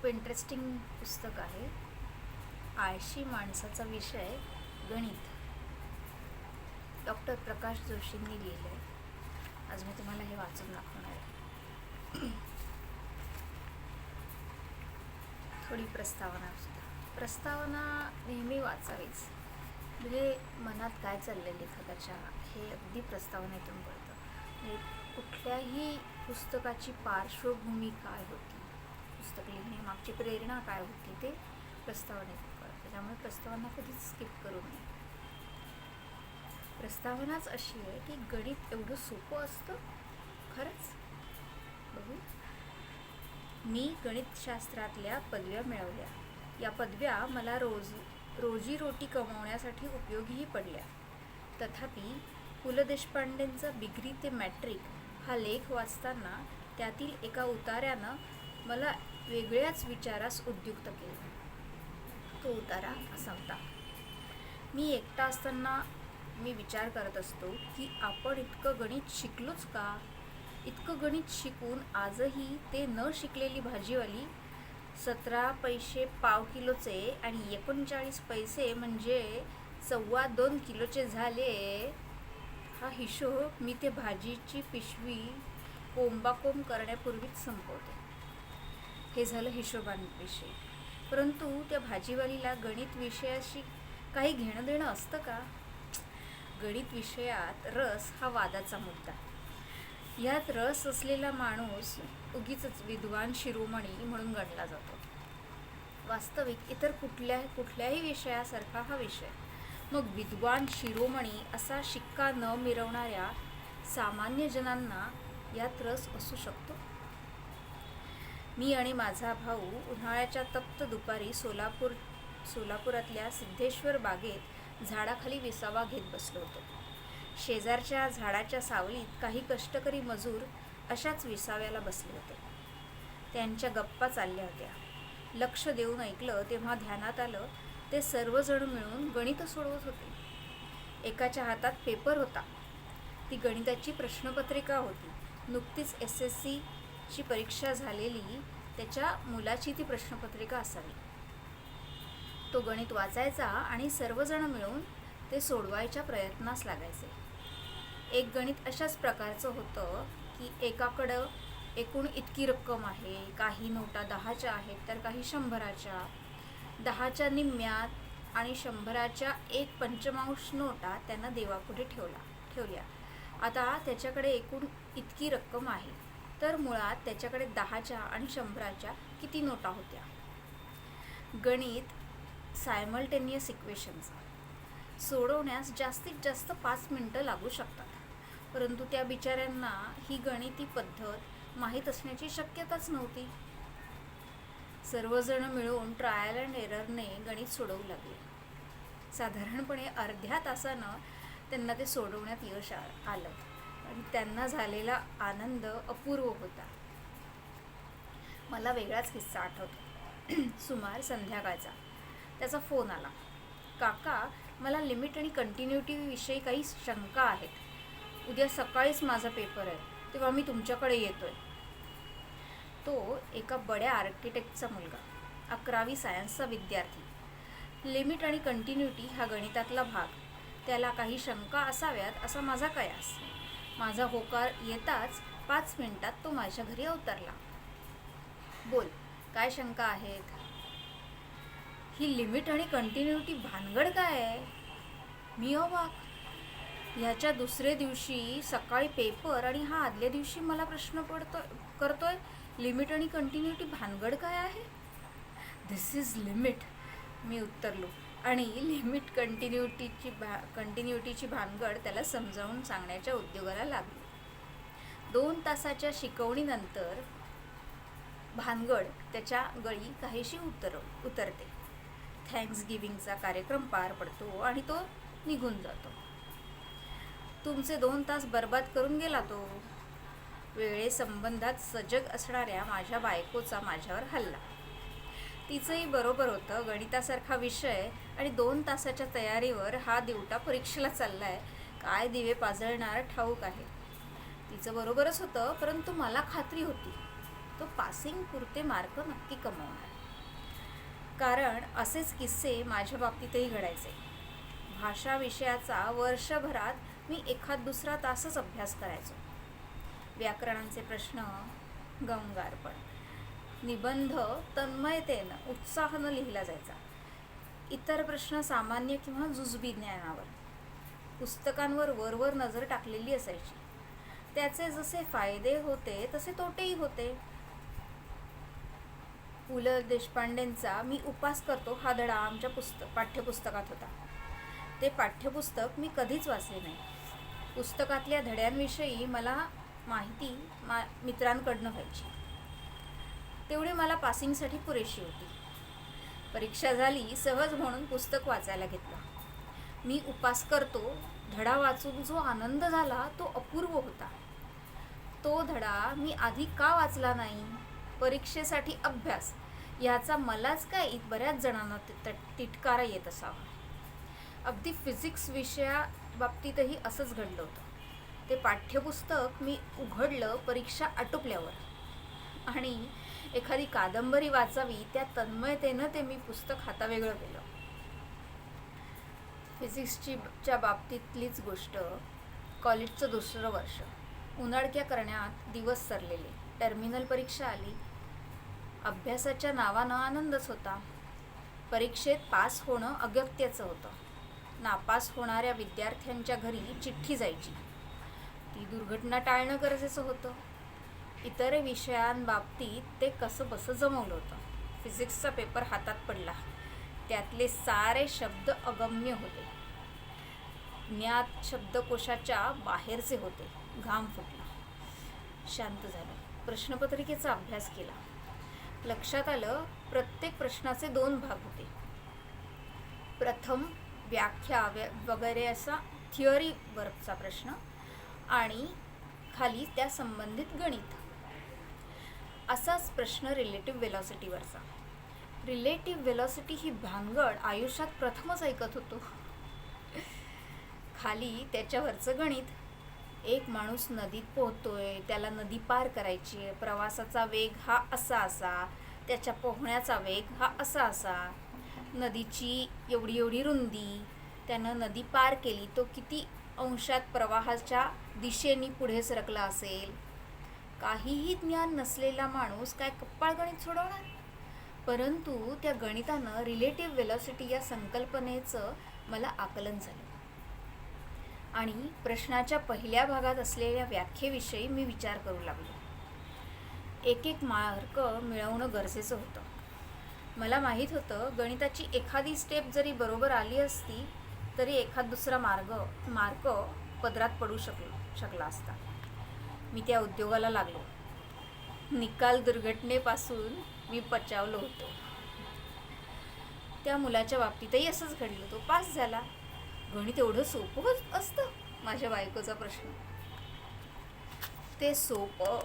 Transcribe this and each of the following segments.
Interesting पुस्तक आहे. आळशी माणसाचा विषय गणित. डॉक्टर प्रकाश जोशींनी लिहिलं आहे. आज मी तुम्हाला हे वाचून दाखवणार आहे. थोडी प्रस्तावना नेहमी वाचावीच. म्हणजे मनात काय चाललेलं एखाद्याच्या हे अगदी प्रस्तावनेतून कळतं. म्हणजे कुठल्याही पुस्तकाची पार्श्वभूमी काय होती, पुस्तक लिहिण्यामागची प्रेरणा काय होती, ते प्रस्तावनेतून कळतं. त्यामुळे प्रस्तावना कधीच स्किप करू नये. प्रस्तावनाच अशी आहे की गणित एवढं सोपं असतं खरंच. बघू. मी गणितशास्त्रातल्या पदव्या मिळवल्या. या पदव्या मला रोजीरोटी कमवण्यासाठी उपयोगीही पडल्या. तथापि पु ल देशपांडेंचा बिगरी ते मॅट्रिक हा लेख वाचताना त्यातील एका उतार्यानं मला वेगळ्याच विचारास उद्युक्त केलं. तो उतारा असा होता. मी एकटा असताना मी विचार करत असतो की आपण इतकं गणित शिकलोच का. इतकं गणित शिकून आजही ते न शिकलेली भाजीवाली 17 पैसे पाव किलोचे आणि 39 पैसे म्हणजे 2.25 किलोचे झाले. हा हिशोब मी ते भाजीची पिशवी कोंबाकोंब करण्यापूर्वीच संपवते. हे झालं हिशोबांविषयी. परंतु त्या भाजीवालीला गणित विषयाशी काही घेणं देणं असतं का. गणित विषयात रस हा वादाचा मुद्दा. यात रस असलेला माणूस उगीचच विद्वान शिरोमणी म्हणून गणला जातो. वास्तविक इतर कुठल्याही विषयासारखा हा विषय. मग विद्वान शिरोमणी असा शिक्का न मिरवणाऱ्या सामान्य जनांना यात रस असू शकतो. मी आणि माझा भाऊ उन्हाळ्याच्या तप्त दुपारी सोलापुरातल्या सिद्धेश्वर बागेत झाडाखाली विसावा घेत बसलो होतो. शेजारच्या झाडाच्या सावलीत काही कष्टकरी मजूर अशाच विसाव्याला बसले होते. त्यांच्या गप्पा चालल्या होत्या. लक्ष देऊन ऐकलं तेव्हा ध्यानात आलं ते सर्वजण मिळून गणित सोडवत होते. एकाच्या हातात पेपर होता. ती गणिताची प्रश्नपत्रिका होती. नुकतीच SSC ची परीक्षा झालेली त्याच्या मुलाची ती प्रश्नपत्रिका असावी. तो गणित वाचायचा आणि सर्वजण मिळून ते सोडवायच्या प्रयत्नास लागायचे. एक गणित अशाच प्रकारचं होतं की एकाकडं एकूण इतकी रक्कम आहे. काही नोटा 10च्या आहेत तर काही 100च्या. 10च्या निम्म्यात आणि 100च्या 1/5 नोटा त्यानं देवापुढे ठेवल्या. आता त्याच्याकडे एकूण इतकी रक्कम आहे, तर मुळात त्याच्याकडे 10च्या आणि 100च्या किती नोटा होत्या. गणित सायमल्टेनियस इक्वेशनचा सोडवण्यास जास्तीत जास्त 5 मिनिटं लागू शकतात. परंतु त्या बिचाऱ्यांना ही गणिती पद्धत माहीत असण्याची शक्यताच नव्हती. सर्वजण मिळून ट्रायल अँड एररने गणित सोडवू लागले. साधारणपणे अर्ध्या तासानं त्यांना ते सोडवण्यात यश आलं आणि त्यांना झालेला आनंद अपूर्व होता. मला वेगळाच किस्सा आठवतो. सुमार संध्याकाळचा त्याचा फोन आला. काका, मला लिमिट आणि कंटिन्युटी विषयी काही शंका आहेत. उद्या सकाळीच माझा पेपर आहे, तेव्हा मी तुमच्याकडे येतोय. तो एका बड्या आर्किटेक्टचा मुलगा, 11वी सायन्सचा विद्यार्थी. लिमिट आणि कंटिन्युटी हा गणितातला भाग. त्याला काही शंका असाव्यात असा माझा कयास. माझा होकार येताच 5 मिनिटात तो माझ्या घरी अवतरला. बोल, काय शंका आहेत. ही लिमिट आणि कंटिन्युटी भानगड काय आहे. मी अवाक. ह्याच्या दुसऱ्या दिवशी सकाळी पेपर आणि हा आदल्या दिवशी मला प्रश्न करतोय लिमिट आणि कंटिन्युटी भानगड काय आहे. दिस इज लिमिट, मी उत्तरलो आणि लिमिट कंटिन्युटीची भानगड त्याला समजावून सांगण्याच्या उद्योगाला लागलो. 2 तासाच्या शिकवणीनंतर भानगड त्याच्या गळी काहीशी उतरते. थँक्सगिव्हिंगचा कार्यक्रम पार पडतो आणि तो निघून जातो. तुमचे 2 तास बर्बाद करून गेला तो. वेळेसंबंधात सजग असणाऱ्या माझ्या बायकोचा माझ्यावर हल्ला. तिचंही बरोबर होतं. गणितासारखा विषय आणि 2 तासाच्या तयारीवर हा दिवटा परीक्षेला चाललाय. काय दिवे पाजळणार ठाऊक आहे. तिचं बरोबरच होतं, परंतु मला खात्री होती तो पासिंग पुरते मार्क नक्की कमवणार. कारण असेच किस्से माझ्या बाबतीतही घडायचे. भाषा विषयाचा वर्षभरात मी एखाद दुसरा तासच अभ्यास करायचो. व्याकरणाचे प्रश्न गंगारपण, निबंध तन्मयतेनं उत्साहानं लिहिला जायचा. इतर प्रश्न सामान्य किंवा जुजबी ज्ञानावर. पुस्तकांवर वरवर नजर टाकलेली असायची. त्याचे जसे फायदे होते तसे तोटेही होते. पु ल देशपांडेंचा मी उपास करतो हा धडा आमच्या पाठ्यपुस्तकात होता. ते पाठ्यपुस्तक मी कधीच वाचले नाही. पुस्तकातल्या धड्यांविषयी मला माहिती मित्रांकडनं व्हायची. तेवढी मला पासिंगसाठी पुरेशी होती. परीक्षा झाली सहज म्हणून पुस्तक वाचायला घेतलं. मी उपास करतो धडा वाचून जो आनंद झाला तो अपूर्व होता. तो धडा मी आधी का वाचला नाही? परीक्षेसाठी अभ्यास याचा मलाच काय बऱ्याच जणांना तिटकारा येत असावा. अगदी फिजिक्स विषयाबाबतीतही असंच घडलं होतं. ते पाठ्यपुस्तक मी उघडलं परीक्षा आटोपल्यावर आणि एखादी कादंबरी वाचावी त्या तन्मयतेनं ते मी पुस्तक हातावेगळं केलं. फिजिक्सच्या बाबतीतलीच गोष्ट. कॉलेजचं दुसरं वर्ष. उन्हाळक्या करण्यात दिवस सरलेले. टर्मिनल परीक्षा आली. अभ्यासाच्या नावानं आनंदच होता. परीक्षेत पास होणं अगत्याचं होतं. नापास होणाऱ्या विद्यार्थ्यांच्या घरी चिठ्ठी जायची. ती दुर्घटना टाळणं गरजेचं होतं. इतर विषयांबाबतीत ते कसं बसं जमवलं होतं. फिजिक्सचा पेपर हातात पडला. त्यातले सारे शब्द अगम्य होते. ज्ञात शब्दकोशाच्या बाहेरचे होते. घाम फुटला. शांत झालं. प्रश्नपत्रिकेचा अभ्यास केला. लक्षात आलं प्रत्येक प्रश्नाचे 2 भाग होते. प्रथम व्याख्या वगैरे असा थिअरी वर्कचा प्रश्न आणि खाली त्या संबंधित गणित. असाच प्रश्न रिलेटिव्ह वेलॉसिटीवरचा. रिलेटिव्ह वेलॉसिटी ही भानगड आयुष्यात प्रथमच ऐकत होतो. खाली त्याच्यावरचं गणित. एक माणूस नदीत पोहतोय, त्याला नदी पार करायची आहे. प्रवासाचा वेग हा असा, त्याच्या पोहण्याचा वेग हा असा, नदीची एवढी रुंदी, त्यानं नदी पार केली तो किती अंशात प्रवाहाच्या दिशेने पुढे सरकला असेल. काहीही ज्ञान नसलेला माणूस काय कप्पाळ गणित सोडवणार? परंतु त्या गणितानं रिलेटिव्ह वेलॉसिटी या संकल्पनेचं मला आकलन झालं आणि प्रश्नाच्या पहिल्या भागात असलेल्या व्याख्येविषयी मी विचार करू लागलो. एक मार्क मिळवणं गरजेचं होतं. मला माहीत होतं गणिताची एखादी स्टेप जरी बरोबर आली असती तरी एखाद दुसरा मार्क पदरात पडू शकला असता. मी त्या उद्योगाला लागलो. निकाल दुर्घटनेपासून मी बचावलो होतो. त्या मुलाच्या बाबतीतही असंच घडलं. तो पास झाला. गणित एवढं सोपं असतं? माझ्या बायकोचा प्रश्न. ते सोपं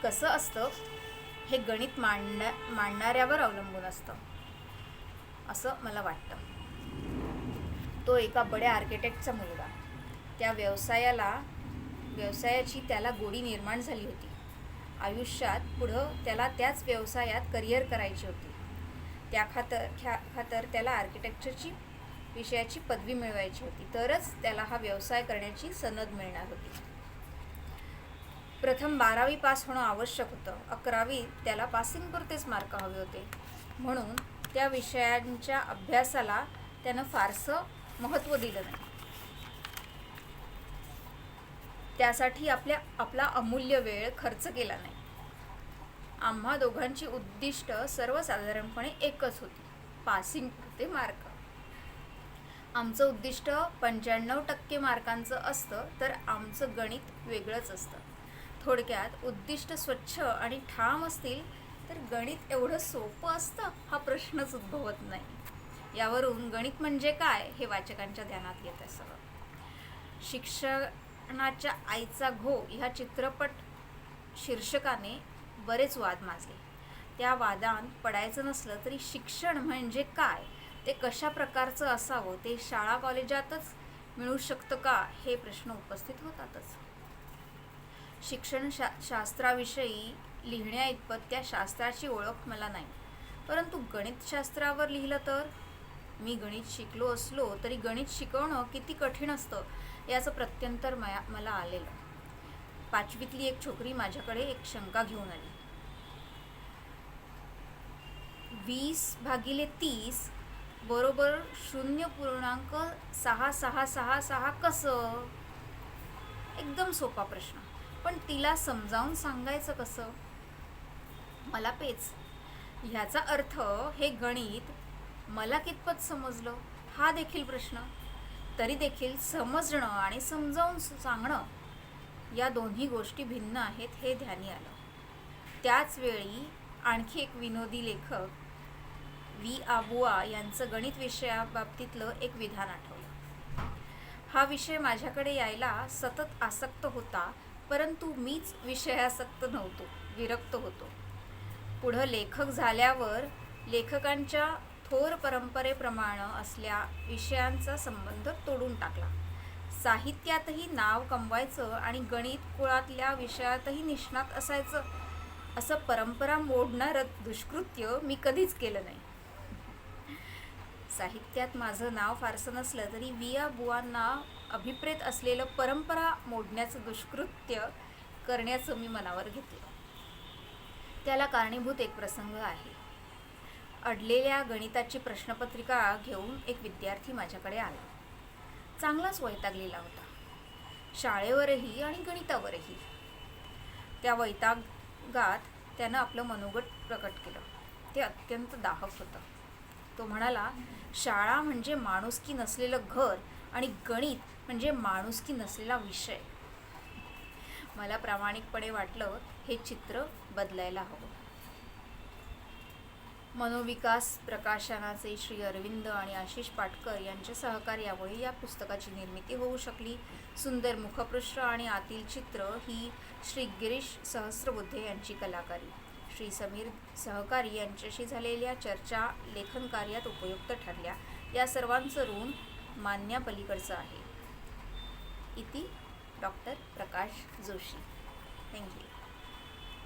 कसं असतं हे गणित मांडणाऱ्यावर अवलंबून असतं असं मला वाटतं. तो एका बड्या आर्किटेक्टचा मुलगा. त्या व्यवसायाची त्याला गोडी निर्माण झाली होती. आयुष्यात पुढं त्याला त्याच व्यवसायात करिअर करायची होती. त्या खातर त्याला आर्किटेक्चरची विषयाची पदवी मिळवायची होती. तरच त्याला हा व्यवसाय करण्याची सनद मिळणार होती. प्रथम 12वी पास होणं आवश्यक होतं. 11वीत त्याला पासिंगपुरतेच मार्क हवे होते. म्हणून त्या विषयांच्या अभ्यासाला त्यानं फारसं महत्त्व दिलं नाही. त्यासाठी आपला अमूल्य वेळ खर्च केला नाही. आम्हा दोघांची उद्दिष्ट सर्वसाधारणपणे एकच होती. पासिंगपुरते मार्क. आमचं उद्दिष्ट 95% मार्कांचं असतं तर आमचं गणित वेगळंच असतं. थोडक्यात उद्दिष्ट स्वच्छ आणि ठाम असतील तर गणित एवढं सोपं असतं हा प्रश्नच उद्भवत नाही. यावरून गणित म्हणजे काय हे वाचकांच्या ध्यानात येतं सगळं. शिक्षणाच्या आईचा घो ह्या चित्रपट शीर्षकाने बरेच वाद माजले. त्या वादांत पडायचं नसलं तरी शिक्षण म्हणजे काय, ते कशा प्रकारचं असावं, ते शाळा कॉलेजातच मिळू शकतं का हे प्रश्न उपस्थित होतातच. शिक्षण शास्त्राविषयी लिहिण्या इतपत त्या शास्त्राची ओळख मला नाही. परंतु गणितशास्त्रावर लिहिलं तर मी गणित शिकलो असलो तरी गणित शिकवणं किती कठीण असतं याचं प्रत्यंतर मला आलेलं. 5वीतली एक छोकरी माझ्याकडे एक शंका घेऊन आली. 20/30 बरोबर 0.6666 कसं? एकदम सोपा प्रश्न, पण तिला समजावून सांगायचं कसं? मला पेच. ह्याचा अर्थ हे गणित मला कितपत समजलं हा देखील प्रश्न. तरी देखील समजणं आणि समजावून सांगणं या दोन्ही गोष्टी भिन्न आहेत हे ध्यानी आलं. त्याच वेळी आणखी एक विनोदी लेखक वी आबुआ यांचं गणित विषयाबाबतीतलं एक विधान आठवलं. हा विषय माझ्याकडे यायला सतत आसक्त होता, परंतु मीच विषयासक्त नव्हतो, विरक्त होतो. पुढं लेखक झाल्यावर लेखकांच्या थोर परंपरेप्रमाणे असल्या विषयांचा संबंध तोडून टाकला. साहित्यातही नाव कमवायचं आणि गणित कुळातल्या विषयातही निष्णात असायचं असं परंपरा मोडणारं दुष्कृत्य मी कधीच केलं नाही. साहित्यात माझं नाव फारसं नसलं तरी विया बुवांना अभिप्रेत असलेलं परंपरा मोडण्याचं दुष्कृत्य करण्याचं मी मनावर घेतलं. त्याला कारणीभूत एक प्रसंग आहे. अडलेल्या गणिताची प्रश्नपत्रिका घेऊन एक विद्यार्थी माझ्याकडे आला. चांगलाच वैतागलेला होता, शाळेवरही आणि गणितावरही. त्या वैतागात त्यानं आपलं मनोगत प्रकट केलं. ते अत्यंत दाहक होतं. तो म्हणाला, शाळा म्हणजे माणुसकी नसलेलं घर आणि गणित म्हणजे माणुसकी नसलेला विषय. मला प्रामाणिकपणे वाटलं हे चित्र बदलायला हवं. मनोविकास प्रकाशनाचे श्री अरविंद आणि आशिष पाटकर यांच्या सहकार्यामुळे या पुस्तकाची निर्मिती होऊ शकली. सुंदर मुखपृष्ठ आणि आतील चित्र ही श्री गिरीश सहस्रबुद्धे यांची कलाकारी. श्री समीर सहकारी यांच्याशी झालेल्या चर्चा लेखन कार्यात उपयुक्त ठरल्या. या सर्वांचं ऋण मान्यापलीकडचं आहे. इति डॉक्टर प्रकाश जोशी. थँक्यू.